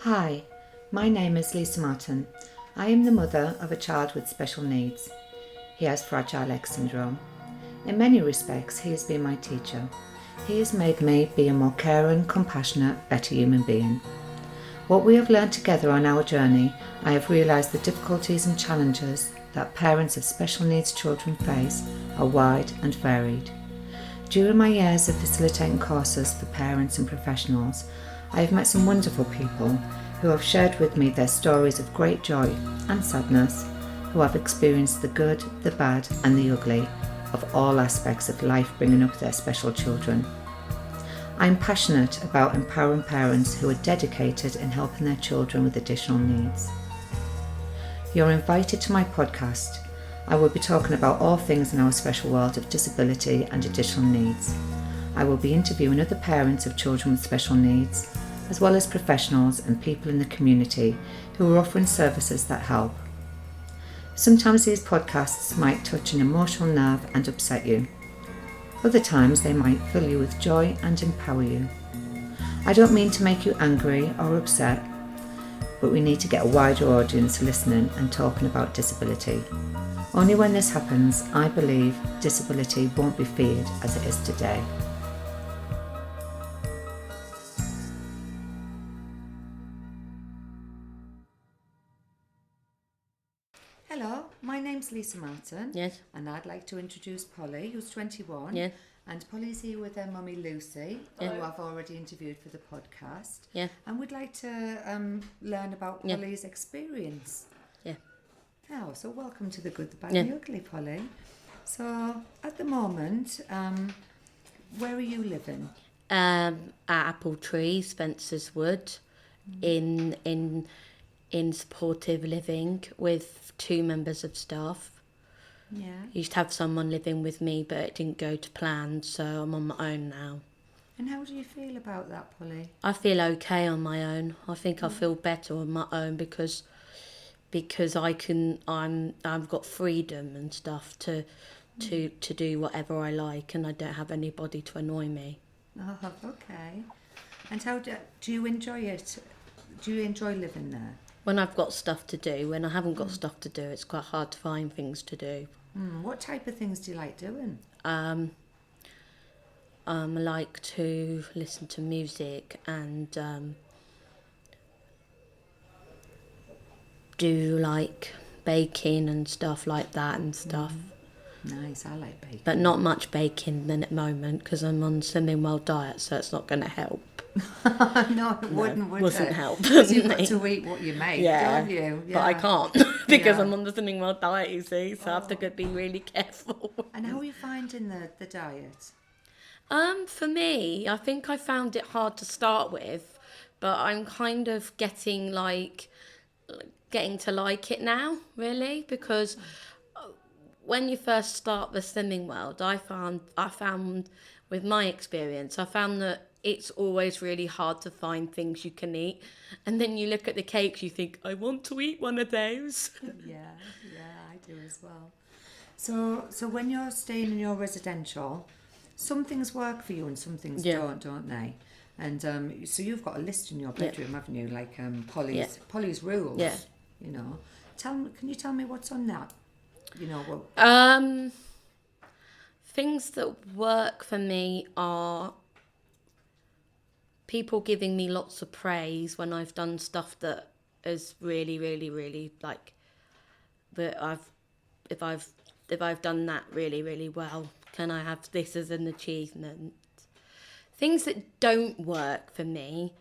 Hi, my name is Lisa Martin. I am the mother of a child with special needs. He has Fragile X syndrome. In many respects, he has been my teacher. He has made me be a more caring, compassionate, better human being. What we have learned together on our journey, I have realised the difficulties and challenges that parents of special needs children face are wide and varied. During my years of facilitating courses for parents and professionals, I have met some wonderful people who have shared with me their stories of great joy and sadness, who have experienced the good, the bad and the ugly of all aspects of life bringing up their special children. I am passionate about empowering parents who are dedicated in helping their children with additional needs. You're invited to my podcast. I will be talking about all things in our special world of disability and additional needs. I will be interviewing other parents of children with special needs, as well as professionals and people in the community who are offering services that help. Sometimes these podcasts might touch an emotional nerve and upset you. Other times they might fill you with joy and empower you. I don't mean to make you angry or upset, but we need to get a wider audience listening and talking about disability. Only when this happens, I believe disability won't be feared as it is today. Hello, my name's Lisa Martin. Yes. And I'd like to introduce Polly, who's 21. Yeah. And Polly's here with her mummy Lucy, who I've already interviewed for the podcast. Yeah. And we'd like to learn about Polly's experience. Yeah. Oh, so welcome to the good, the bad and the ugly, Polly. So at the moment, where are you living? At Apple Tree, Spencer's Wood, in supportive living with 2 members of staff. Yeah. Used to have someone living with me, but it didn't go to plan, so I'm on my own now. And how do you feel about that, Polly? I feel okay on my own. I think I feel better on my own because I've got freedom and stuff to do whatever I like, and I don't have anybody to annoy me. Oh, okay. And how do you enjoy it? Do you enjoy living there? When I've got stuff to do, when I haven't got stuff to do, it's quite hard to find things to do. What type of things do you like doing? I like to listen to music and do like baking and stuff like that and stuff. Nice, I like baking. But not much baking then at the moment because I'm on Slimming Well diet, so it's not going to help. No, it wouldn't, would Wasn't it? help. Because you've got to eat what you make, don't you? But I can't because I'm on the Slimming Well diet, you see, so I have to be really careful. And how are you finding the diet? For me, I think I found it hard to start with, but I'm kind of getting to like it now, really, because when you first start the slimming world, I found with my experience, I found that it's always really hard to find things you can eat, and then you look at the cakes, you think, I want to eat one of those. Yeah, I do as well. So when you're staying in your residential, some things work for you and some things don't they? And so you've got a list in your bedroom, haven't you? Like Polly's rules. Yeah. You know, can you tell me what's on that? You know what? Things that work for me are people giving me lots of praise when I've done stuff that is really, really, really like. But if I've done that really, really well, can I have this as an achievement? Things that don't work for me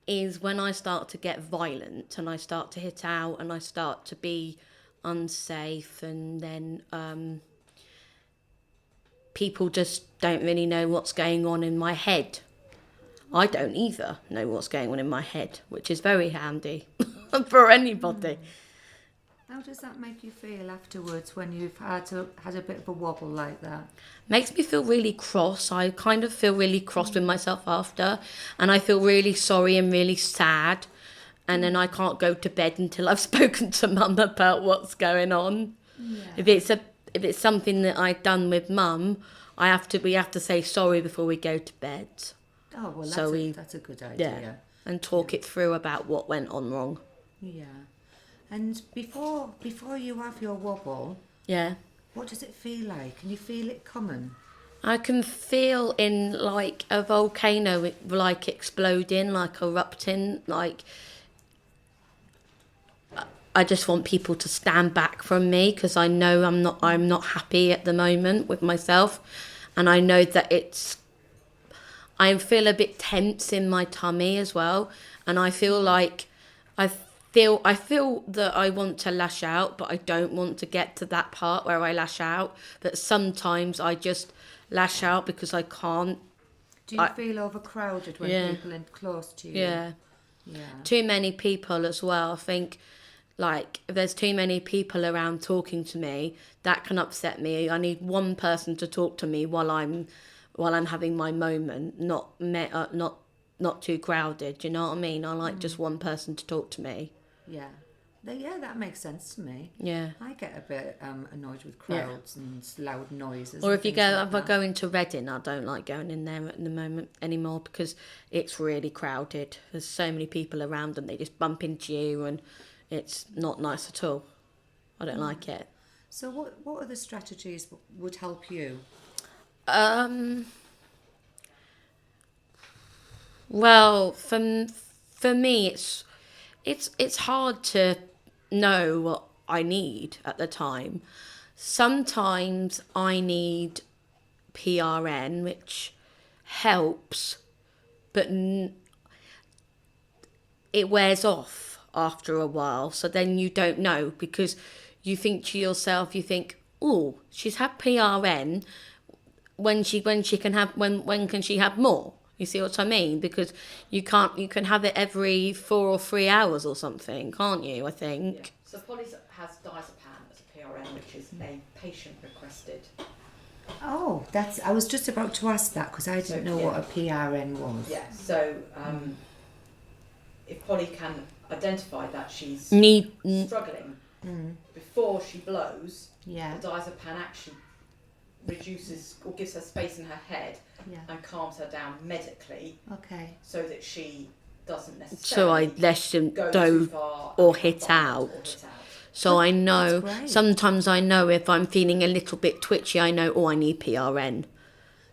is when I start to get violent and I start to hit out and I start to be unsafe, and then people just don't really know what's going on in my head. I don't either know what's going on in my head, which is very handy for anybody. How does that make you feel afterwards when you've had a bit of a wobble like that? Makes me feel really cross. I kind of feel really cross with myself after, and I feel really sorry and really sad, and then I can't go to bed until I've spoken to Mum about what's going on. Yeah. If it's something that I've done with Mum, we have to say sorry before we go to bed. Oh well, that's a good idea. Yeah. and talk it through about what went on wrong. Yeah. And before you have your wobble, Yeah. what does it feel like? Can you feel it coming? I can feel in like a volcano, like exploding, like erupting, like I just want people to stand back from me because I know I'm not happy at the moment with myself, and I know that I feel a bit tense in my tummy as well, and I feel like I feel that I want to lash out, but I don't want to get to that part where I lash out. But sometimes I just lash out because I can't. Do you feel overcrowded when people are close to you? Yeah. Yeah. Too many people as well. I think, like, if there's too many people around talking to me, that can upset me. I need one person to talk to me while I'm having my moment, not too crowded. Do you know what I mean? I like just one person to talk to me. Yeah. Yeah, that makes sense to me. Yeah. I get a bit annoyed with crowds and loud noises. Or and if you things go, like if I that. go into Reading, I don't like going in there at the moment anymore because it's really crowded. There's so many people around and they just bump into you, and it's not nice at all. I don't like it. So what other strategies would help you? Well, for me, it's hard to know what I need at the time. Sometimes I need PRN, which helps, but it wears off after a while. So then you don't know because you think to yourself, oh, she's had PRN. When can she have more? You see what I mean? Because you can have it every 4 or 3 hours or something, can't you? I think. Yeah. So Polly has diazepam as a PRN, which is a patient requested. Oh, I was just about to ask that because I didn't know what a PRN was. Yeah. So if Polly can identify that she's struggling before she blows, the diazepam actually reduces or gives her space in her head and calms her down medically. Okay. So that she doesn't necessarily So I less go do too far or hit out. So I know sometimes I know if I'm feeling a little bit twitchy, I know I need PRN.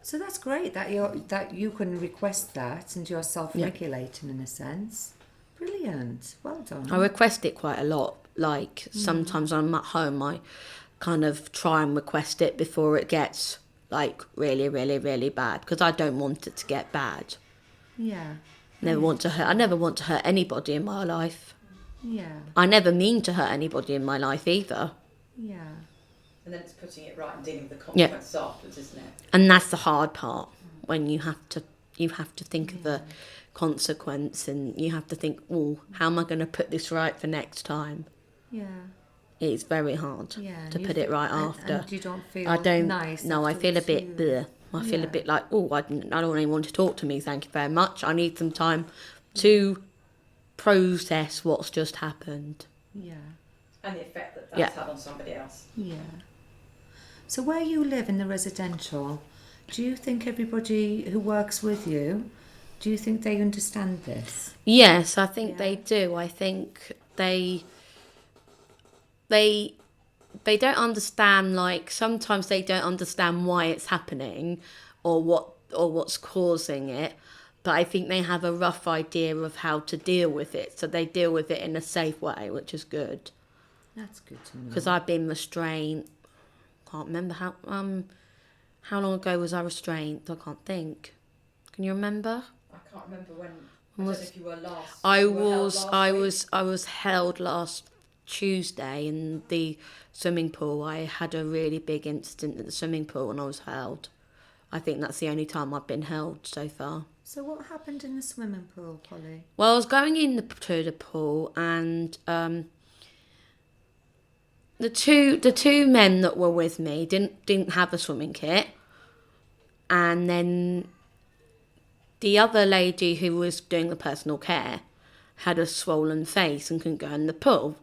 So that's great that you can request that and you're self-regulating in a sense. Brilliant. Well done. I request it quite a lot. Like sometimes I'm at home, I kind of try and request it before it gets like really, really, really bad because I don't want it to get bad. Yeah. I never want to hurt anybody in my life. Yeah. I never mean to hurt anybody in my life either. Yeah. And then it's putting it right and dealing with the consequences afterwards, isn't it? And that's the hard part when you have to think of the consequence and you have to think, oh, how am I going to put this right for next time? Yeah. It's very hard to put it right after. And you don't feel nice. No, I feel a bit bleh. I feel a bit like, oh, I don't really want to talk to me, thank you very much. I need some time to process what's just happened. Yeah. And the effect that's had on somebody else. Yeah. So where you live in the residential, do you think everybody who works with you, do you think they understand this? Yes, I think they do. I think they don't understand, like sometimes they don't understand why it's happening or what's causing it, but I think they have a rough idea of how to deal with it, so they deal with it in a safe way, which is good. That's good to know. Because I've been restrained. Can't remember how long ago was I restrained? I can't think. Can you remember? I can't remember when. I don't know if you were last. I was held last Tuesday in the swimming pool. I had a really big incident at the swimming pool and I was held. I think that's the only time I've been held so far. So what happened in the swimming pool, Polly? Well, I was going to the pool and the two men that were with me didn't have a swimming kit, and then the other lady who was doing the personal care had a swollen face and couldn't go in the pool.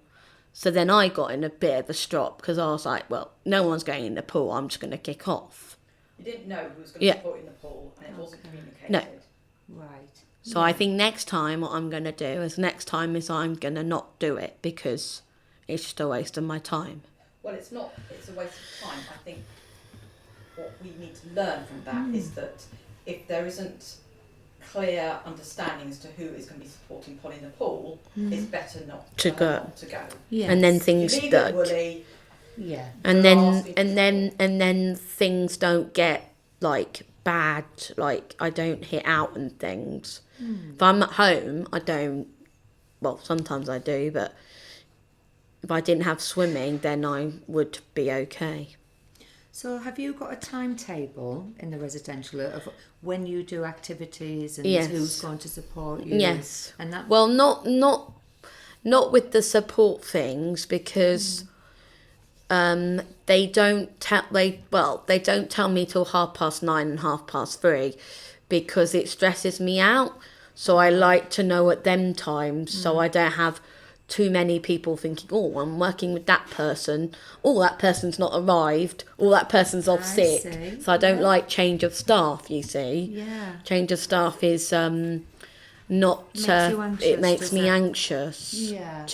So then I got in a bit of a strop because I was like, well, no one's going in the pool, I'm just going to kick off. You didn't know who was going to support you in the pool and it wasn't communicated. No. Right. So I think next time what I'm going to do is I'm going to not do it because it's just a waste of my time. Well, it's not. It's a waste of time. I think what we need to learn from that is that if there isn't clear understanding as to who is going to be supporting Polly in the pool, it's better not to go. Yes. And then things start. Yeah. And then things don't get like bad, like I don't hit out and things. If I'm at home, I don't. Well, sometimes I do, but if I didn't have swimming, then I would be okay. So have you got a timetable in the residential of when you do activities and Yes. who's going to support you? Yes. And that. Well, not with the support things because they don't tell me till 9:30 and 3:30 because it stresses me out. So I like to know at them times so I don't have too many people thinking, oh, I'm working with that person. Oh, that person's not arrived. Or that person's off sick. See. So I don't like change of staff, you see. Yeah. Change of staff is not... Makes you anxious, it makes does me it? anxious. Yeah.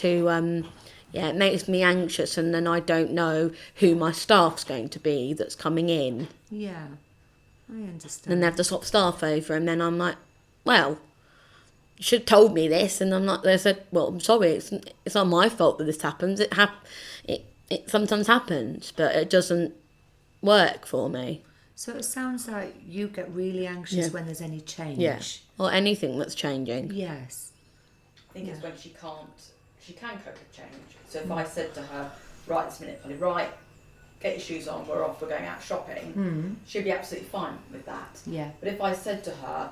It makes me anxious and then I don't know who my staff's going to be that's coming in. Yeah. I understand. And they have to swap staff over and then I'm like, well... You should have told me this, and I'm like, they said, well, I'm sorry, it's not my fault that this happens. It sometimes happens, but it doesn't work for me. So it sounds like you get really anxious when there's any change. Yeah, or anything that's changing. Yes. I think it's when she can cope with change. So if I said to her, right this minute, Polly, right, get your shoes on, we're off, we're going out shopping, she'd be absolutely fine with that. Yeah. But if I said to her,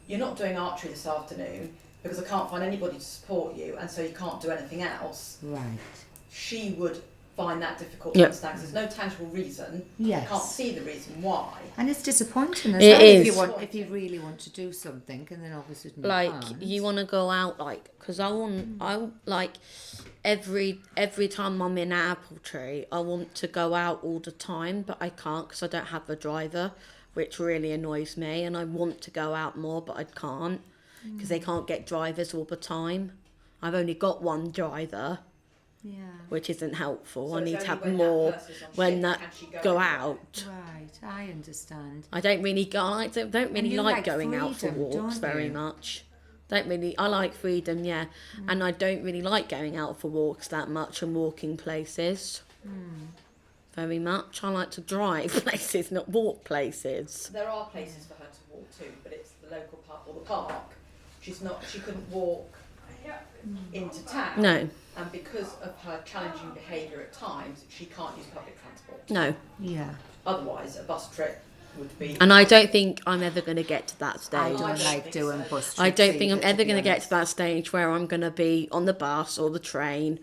you're not doing archery this afternoon because I can't find anybody to support you and so you can't do anything else. Right. She would find that difficult to understand because there's no tangible reason. Yes. You can't see the reason why. And it's disappointing as It well is. if you really want to do something and then obviously you Like can't. you want to go out, like because I like every time I'm in Apple Tree, I want to go out all the time, but I can't because I don't have a driver, which really annoys me. And I want to go out more, but I can't because they can't get drivers all the time. I've only got one driver. Yeah. Which isn't helpful. So I it's need to only have when more that person's on when shift that can she go anywhere. out. Right, I understand. I don't really go. I don't really you like like going out for freedom, walks don't very you? much. I like freedom, yeah, and I don't really like going out for walks that much and walking places. Very much. I like to drive places, not walk places. There are places for her to walk to, but it's the local park or the park. She couldn't walk into town. No, And because of her challenging behaviour at times, she can't use public transport. no, Yeah. Otherwise, a bus trip would be. and I don't think I'm ever going to get to that I stage. don't don't like think doing so. bus trips I don't think I'm either, ever be going to get honest. to that stage where I'm going to be on the bus or the train.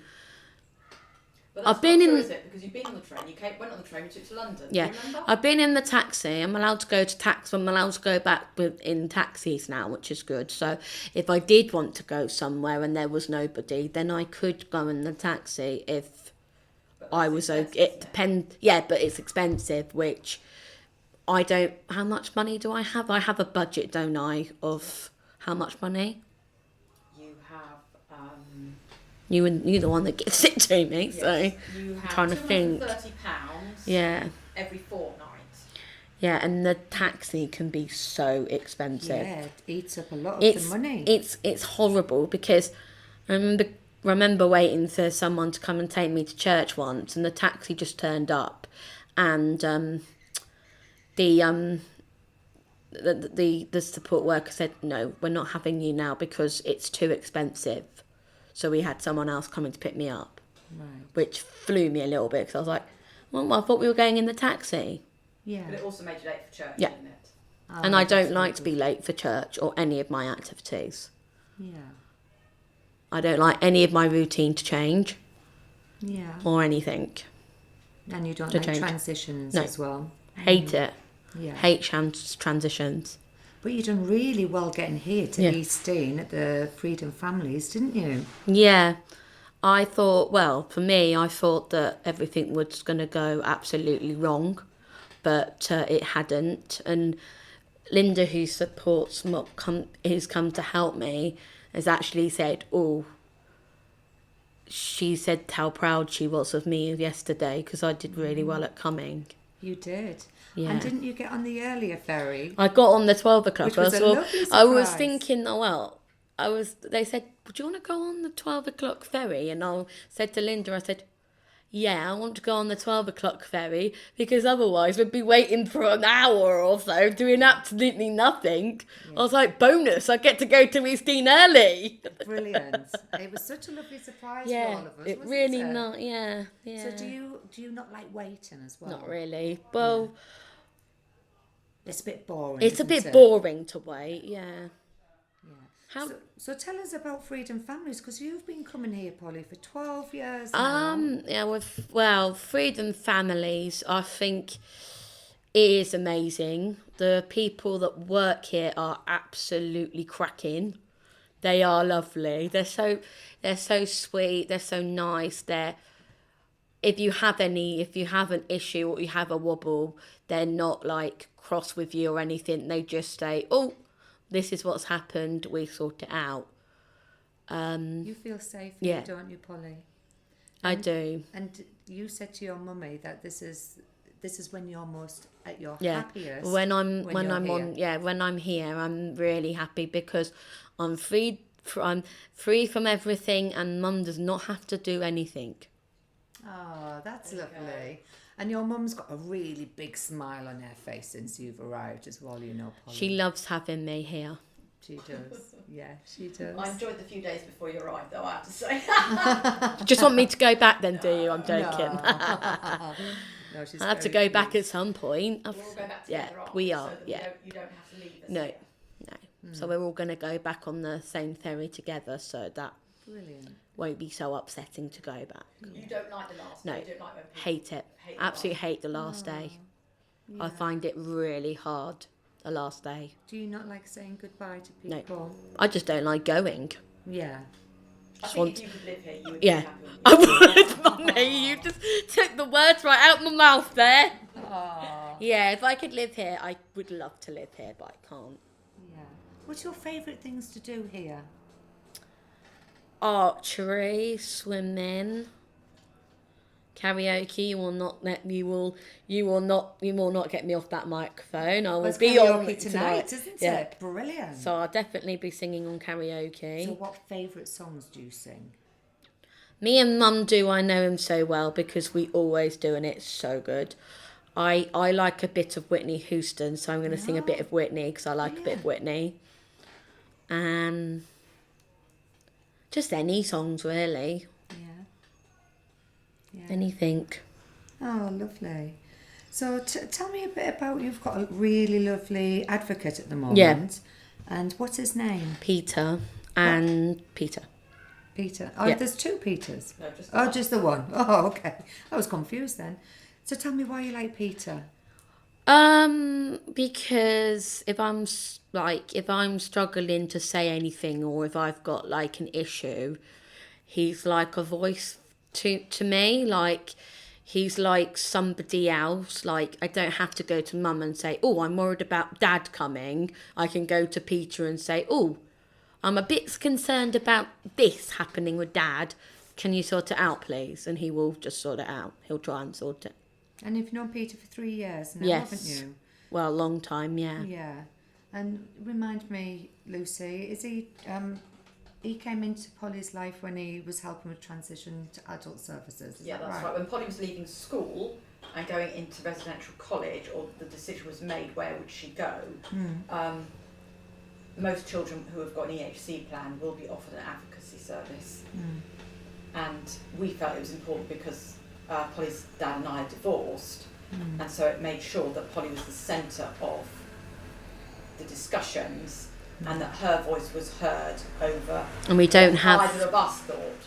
But that's I've been not true, in- is it? Because you've been on the train. Went on the train. You took to London. Yeah, Do you remember? I've been in the taxi. I'm allowed to go to taxi. I'm allowed to go back in taxis now, which is good. So if I did want to go somewhere and there was nobody, then I could go in the taxi if But I that's was expensive, okay. It isn't depends. Yeah, but it's expensive, which I don't. How much money do I have? I have a budget, don't I? Of how much money? You have. You're the one that gives it to me. Yes, So you have trying to think. £230 yeah. every fortnight. Yeah, and the taxi can be so expensive. Yeah, it eats up a lot of It's the money. it's horrible because I remember waiting for someone to come and take me to church once, and the taxi just turned up, and the support worker said, "No, we're not having you now because it's too expensive." So we had someone else coming to pick me up, Right. which flew me a little bit because I was like, "Well, I thought we were going in the taxi." Yeah. But it also made you late for church, Yeah. didn't it? And I don't like to be late for church or any of my activities. Yeah. I don't like any of my routine to change Yeah. or anything. And you don't To like change. transitions No. as well. Hate it. Yeah. Hate transitions. But you done really well getting here to Yeah. East Dean at the Freedom Families, didn't you? Yeah. I thought, well, for me, I thought that everything was going to go absolutely wrong, but it hadn't. And Linda, who supports who's come to help me, has actually said, she said how proud she was of me yesterday because I did really well at coming. You did. Yeah. And didn't you get on the earlier ferry? I got on the 12 o'clock. Which was a lovely surprise. I was thinking, they said, would you want to go on the 12 o'clock ferry? And I said to Linda, I said, yeah, I want to go on the 12 o'clock ferry because otherwise we'd be waiting for an hour or so doing absolutely nothing. Yeah. I was like, bonus, I get to go to Eastine early. Brilliant. It was such a lovely surprise for all of us, it really not, yeah. So do you not like waiting as well? Not really. Well... Yeah. It's a bit boring. It's a bit boring to wait, yeah. So tell us about Freedom Families, because you've been coming here, Polly, for 12 years now. Freedom Families, I think, is amazing. The people that work here are absolutely cracking. They are lovely. They're so sweet. They're so nice. If you have an issue or you have a wobble, they're not like cross with you or anything. They just say, this is what's happened, we sort it out. You feel safe here, don't you, Polly? I do. And you said to your mummy that this is when you're most at your happiest. When I'm here, I'm really happy because I'm free from everything, and Mum does not have to do anything. Oh, that's lovely. And your mum's got a really big smile on her face since you've arrived as well, you know, Polly. She loves having me here. She does. Yeah, she does. I enjoyed the few days before you arrived, though, I have to say. Just want me to go back then, do you? I'm joking. No, she's I'll have to go back at some point. We'll all go back together, we are. So that you don't have to leave us. No. So we're all going to go back on the same ferry together, so that won't be so upsetting to go back. You don't like the last day? No, you don't like when people hate it. Absolutely hate the last day. Yeah. I find it really hard, the last day. Do you not like saying goodbye to people? No, I just don't like going. Yeah. I think if you could live here, you would be happy. I would, Mummy. You just took the words right out my mouth there. Aww. Yeah, if I could live here, I would love to live here, but I can't. Yeah. What's your favourite things to do here? Archery, swimming, karaoke. You will not get me off that microphone. I will be on tonight, isn't it? Brilliant. So I'll definitely be singing on karaoke. So what favourite songs do you sing? Me and Mum do I Know Him So Well because we always do, and it's so good. I like a bit of Whitney Houston, so I'm going to sing a bit of Whitney because I like a bit of Whitney. Just any songs, really. Yeah. Anything. Oh, lovely. So tell me a bit about, you've got a really lovely advocate at the moment. Yeah. And what's his name? Peter and Peter. Peter. Oh, there's two Peters. No, just the one. Oh, okay. I was confused then. So tell me why you like Peter. Because if I'm struggling to say anything, or if I've got like an issue, he's like a voice to me. Like he's like somebody else. Like I don't have to go to Mum and say, I'm worried about Dad coming. I can go to Peter and say, I'm a bit concerned about this happening with Dad. Can you sort it out, please? And he will just sort it out. He'll try and sort it. And you've known Peter for 3 years now, haven't you? Well, a long time, yeah. Yeah. And remind me, Lucy, is he came into Polly's life when he was helping with transition to adult services, is that that's right. When Polly was leaving school and going into residential college, or the decision was made where would she go, most children who have got an EHC plan will be offered an advocacy service. And we felt it was important because Polly's dad and I are divorced, and so it made sure that Polly was the centre of the discussions, and that her voice was heard over. And we don't have either of us thought,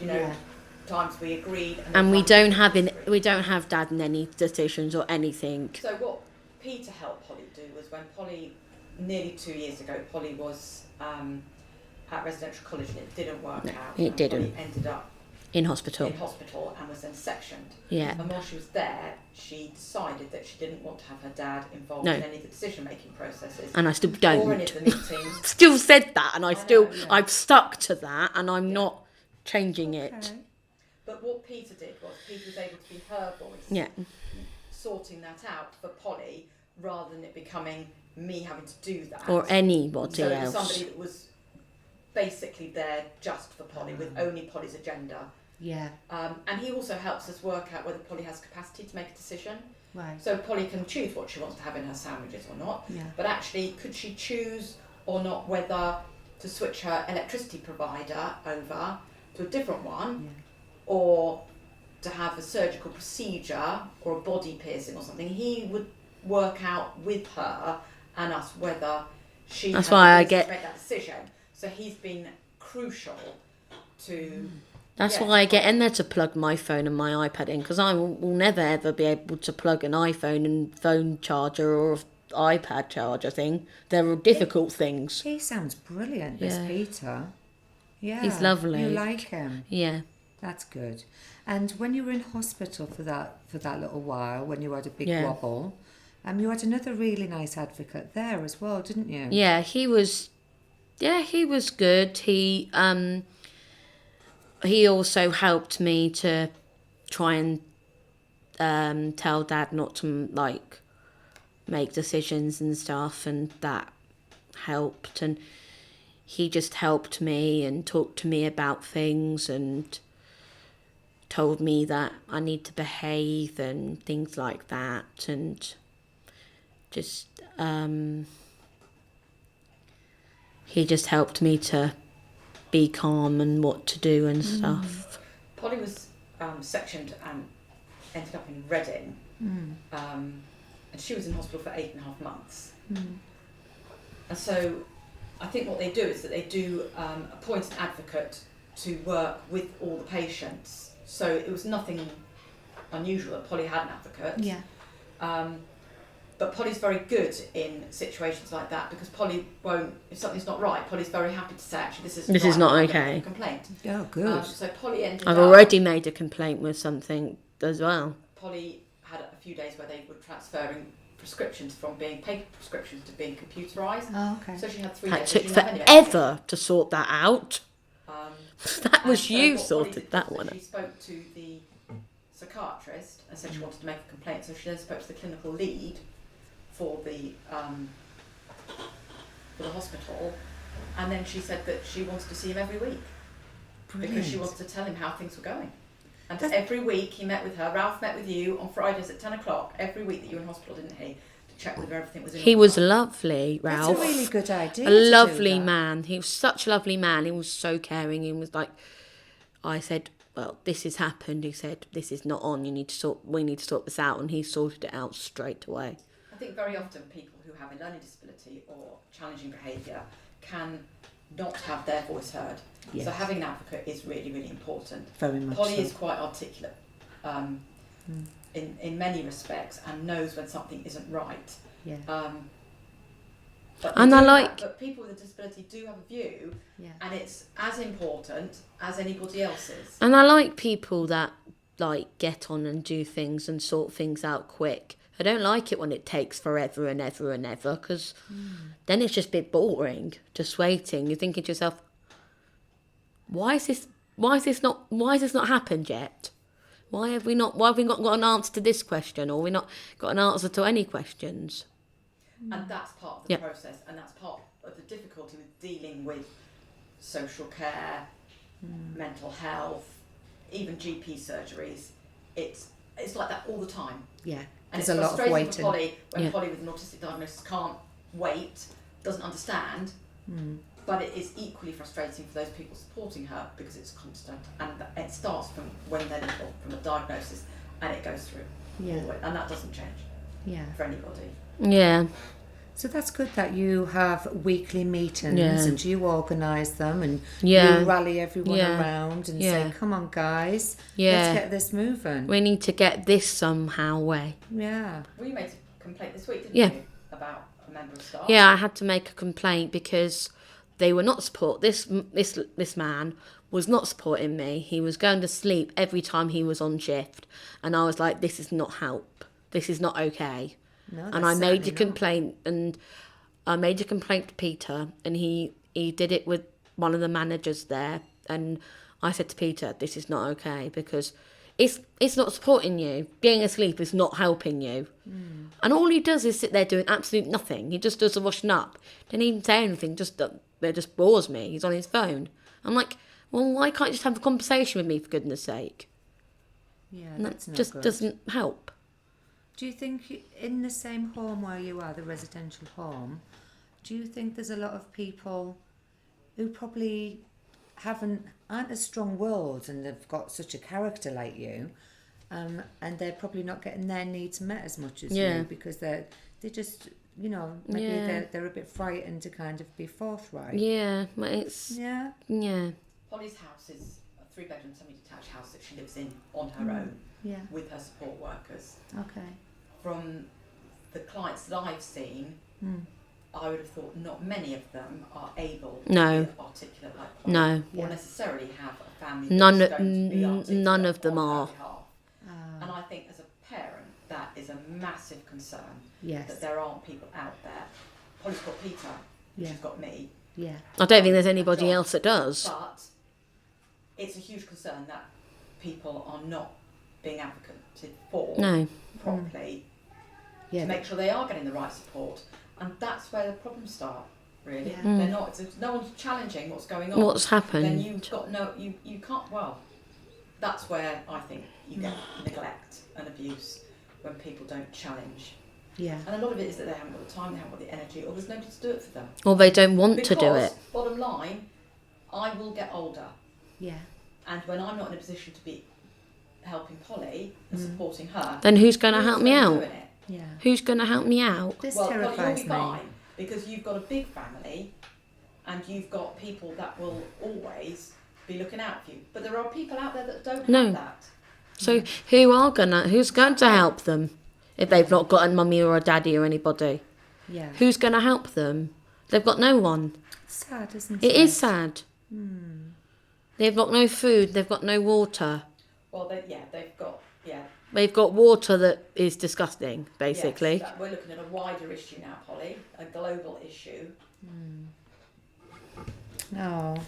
times we agreed, and we don't have Dad in any decisions or anything. So what Peter helped Polly do was, when Polly, nearly 2 years ago, Polly was at residential college and it didn't work out. It didn't. Polly ended up in hospital and was then sectioned. Yeah. And while she was there, she decided that she didn't want to have her dad involved in any of the decision-making processes. And I still don't. Or any of the meetings. Still said that, and I've stuck to that, and I'm not changing it. But what Peter did was Peter was able to be her voice. Yeah. Sorting that out for Polly, rather than it becoming me having to do that. Or anybody else. else. Somebody that was basically there just for Polly, with only Polly's agenda. Yeah. And he also helps us work out whether Polly has capacity to make a decision. Right. So Polly can choose what she wants to have in her sandwiches or not. Yeah. But actually, could she choose or not whether to switch her electricity provider over to a different one, or to have a surgical procedure or a body piercing or something? He would work out with her and us whether she That's why I get to make that decision. So he's been crucial to. That's why I get in there to plug my phone and my iPad in, because I will never ever be able to plug an iPhone and phone charger or iPad charger thing. They're all difficult things. He sounds brilliant, this Peter. Yeah. He's lovely. You like him? Yeah. That's good. And when you were in hospital for that little while, when you had a big wobble, you had another really nice advocate there as well, didn't you? Yeah, he was good. He also helped me to try and tell Dad not to make decisions and stuff, and that helped. And he just helped me and talked to me about things and told me that I need to behave and things like that, and just he just helped me to be calm and what to do and stuff. Polly was sectioned and ended up in Reading, and she was in hospital for 8.5 months. And so I think what they do is that they do appoint an advocate to work with all the patients. So it was nothing unusual that Polly had an advocate. Yeah. But Polly's very good in situations like that, because Polly won't, if something's not right, Polly's very happy to say, actually, this is not okay. Complaint. Oh, good. So Polly ended I've up... already made a complaint with something as well. Polly had a few days where they were transferring prescriptions from being paper prescriptions to being computerised. Oh, okay. So she had 3 That days. took forever to sort that out. That was you sorted that one out. She spoke to the psychiatrist and said she wanted to make a complaint, so she then spoke to the clinical lead for the hospital, and then she said that she wanted to see him every week. Brilliant. Because she wanted to tell him how things were going. And every week he met with her. Ralph met with you on Fridays at 10 o'clock every week that you were in hospital, didn't he? To check whether everything was in order. He was lovely, Ralph. That's a really good idea. A lovely man. He was such a lovely man. He was so caring. He was like, I said, well, this has happened. He said, this is not on. We need to sort this out. And he sorted it out straight away. I think very often people who have a learning disability or challenging behaviour can not have their voice heard. Yes. So having an advocate is really, really important. Very much Polly so. is quite articulate in many respects and knows when something isn't right. Yeah. But people with a disability do have a view, and it's as important as anybody else's. And I like people that get on and do things and sort things out quick. I don't like it when it takes forever and ever and ever, because then it's just a bit boring, just waiting. You're thinking to yourself, why has this not happened yet? Why have we not got an answer to this question, or we not got an answer to any questions? And that's part of the process, and that's part of the difficulty with dealing with social care, mental health, even GP surgeries. It's like that all the time. Yeah. And There's a lot of waiting. For Polly when Polly with an autistic diagnosis can't wait, doesn't understand, but it is equally frustrating for those people supporting her, because it's constant, and it starts from when they're little, from a diagnosis, and it goes through all the way, and that doesn't change for anybody. Yeah. So that's good that you have weekly meetings and you organise them and you rally everyone around and say, come on guys, let's get this moving. We need to get this somehow way. Yeah. Well, you made a complaint this week, didn't you? About a member of staff. Yeah, I had to make a complaint because they were not support. This man was not supporting me. He was going to sleep every time he was on shift, and I was like, "This is not help. This is not okay." No, And I made a complaint, and I made a complaint to Peter, and he did it with one of the managers there, and I said to Peter, "This is not okay because it's not supporting you. Being asleep is not helping you." And all he does is sit there doing absolutely nothing. He just does the washing up. Didn't even say anything. It just bores me. He's on his phone. I'm like, well, why can't you just have a conversation with me, for goodness sake? Yeah, that's not just good. doesn't help. Do you think in the same home where you are, the residential home, do you think there's a lot of people who probably aren't as strong-willed and they've got such a character like you, and they're probably not getting their needs met as much as you because they just, you know, maybe they're a bit frightened to kind of be forthright. Yeah, but it's... Yeah? Yeah. Polly's house is a 3-bedroom semi-detached house that she lives in on her own with her support workers. Okay. From the clients that I've seen, I would have thought not many of them are able to be articulate like Polly, or necessarily have a family that's going to be articulate none of them on her are. behalf. And I think as a parent, that is a massive concern, Yes. that there aren't people out there. Polly's got Peter, she's got me. Yeah. I don't think there's anybody else that does. But it's a huge concern that people are not being advocated for properly to make sure they are getting the right support. And that's where the problems start, really. Yeah. They're not, if no one's challenging what's going on. What's happened? Then you've got you can't, well, that's where I think you get neglect and abuse, when people don't challenge. Yeah. And a lot of it is that they haven't got the time, they haven't got the energy, or there's nobody to do it for them. Or they don't want to do it. Bottom line, I will get older. Yeah. And when I'm not in a position to be helping Polly and supporting her, then who's going to help me out? doing it? Yeah. Who's going to help me out? This Well, terrifies Polly, you'll be me. fine because you've got a big family and you've got people that will always be looking out for you. But there are people out there that don't have that. So who's going to help them if they've not got a mummy or a daddy or anybody? Yeah. Who's going to help them? They've got no one. It's sad, isn't it? It is sad. They've got no food. They've got no water. Well, they've got, They've got water that is disgusting, basically. Yes, we're looking at a wider issue now, Polly, a global issue. No.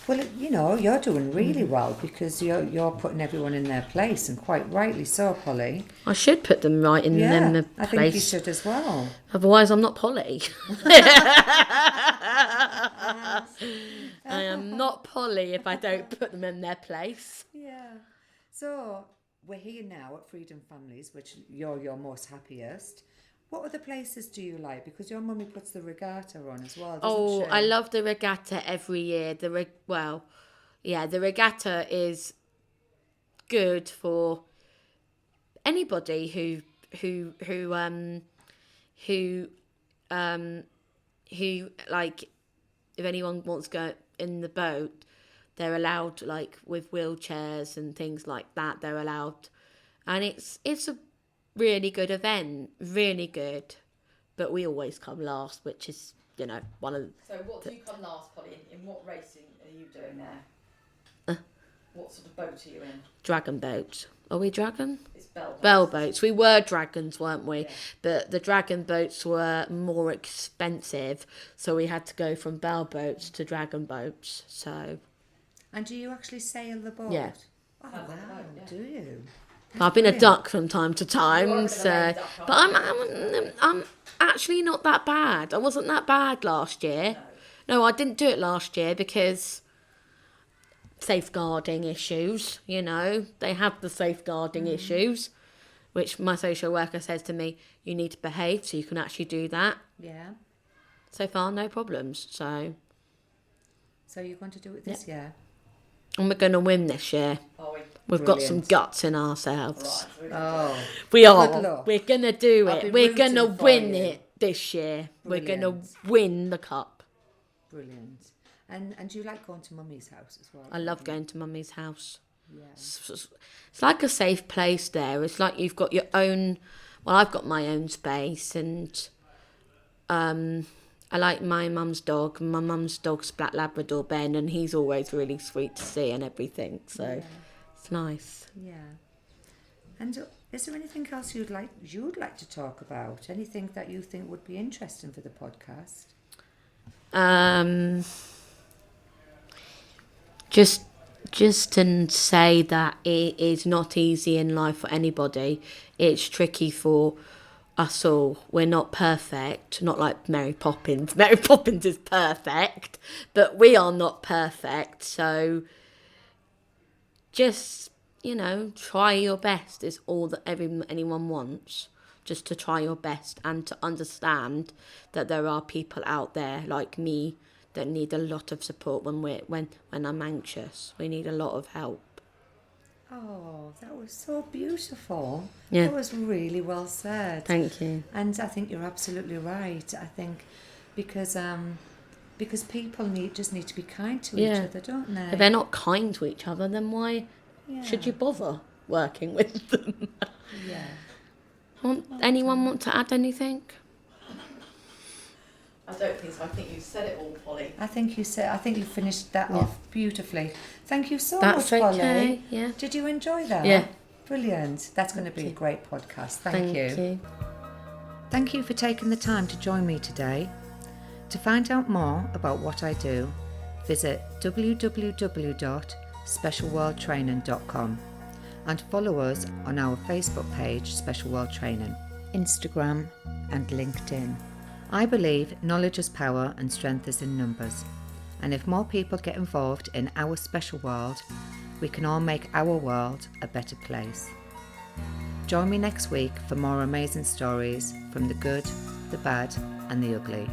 Well, you know, you're doing really well because you're putting everyone in their place, and quite rightly so, Polly. I should put them right in the place. I think you should as well. Otherwise, I'm not Polly. I am not Polly if I don't put them in their place. Yeah. So we're here now at Freedom Families, which you're your most happiest. What other places do you like? Because your mummy puts the regatta on as well, doesn't she? I love the regatta every year. The regatta is good for anybody who like, if anyone wants to go in the boat, they're allowed, like with wheelchairs and things like that. They're allowed, and it's a really good event, really good. But we always come last, which is, you know, one of. So what do you come last, Polly? In what racing are you doing there? What sort of boat are you in? Dragon boats. Are we dragon? It's bell boats. Bell boats. We were dragons, weren't we? Yeah. But the dragon boats were more expensive, so we had to go from bell boats to dragon boats. So. And do you actually sail the boat? Yeah. Oh, wow. Do you? I've been a duck from time to time, so. But I'm actually not that bad. I wasn't that bad last year. No, I didn't do it last year because safeguarding issues. You know, they have the safeguarding issues, which my social worker says to me, you need to behave so you can actually do that. Yeah. So far, no problems. So you're going to do it this year? And we're going to win this year. We've got some guts in ourselves. Right, Oh. We are. Good luck. We're going to do I'll it. be We're going to rooting for win you. it this year. Brilliant. We're going to win the cup. Brilliant. And do you like going to Mummy's house as well? I love going to Mummy's house. Yeah. It's like a safe place there. It's like you've got your own. Well, I've got my own space, and I like my mum's dog. My mum's dog's Black Labrador Ben, and he's always really sweet to see and everything. So it's nice. Yeah. And is there anything else you'd like to talk about? Anything that you think would be interesting for the podcast? Just to say that it is not easy in life for anybody. It's tricky for us all. We're not perfect, not like Mary Poppins. Mary Poppins is perfect, but we are not perfect. So just, try your best is all that anyone wants. Just to try your best and to understand that there are people out there like me that need a lot of support when I'm anxious. We need a lot of help. Oh, that was so beautiful. Yeah. That was really well said. Thank you. And I think you're absolutely right. I think because people just need to be kind to each other, don't they? If they're not kind to each other, then why should you bother working with them? Yeah. Anyone want to add anything? I don't think so. I think you said it all, Polly. I think you finished that off beautifully. Thank you so That's much, Polly. okay. Yeah. Did you enjoy that? Yeah. Brilliant. That's going to be a great podcast. Thank you. Thank you. Thank you for taking the time to join me today. To find out more about what I do, visit www.specialworldtraining.com and follow us on our Facebook page, Special World Training, Instagram and LinkedIn. I believe knowledge is power and strength is in numbers. And if more people get involved in our special world, we can all make our world a better place. Join me next week for more amazing stories from the good, the bad and the ugly.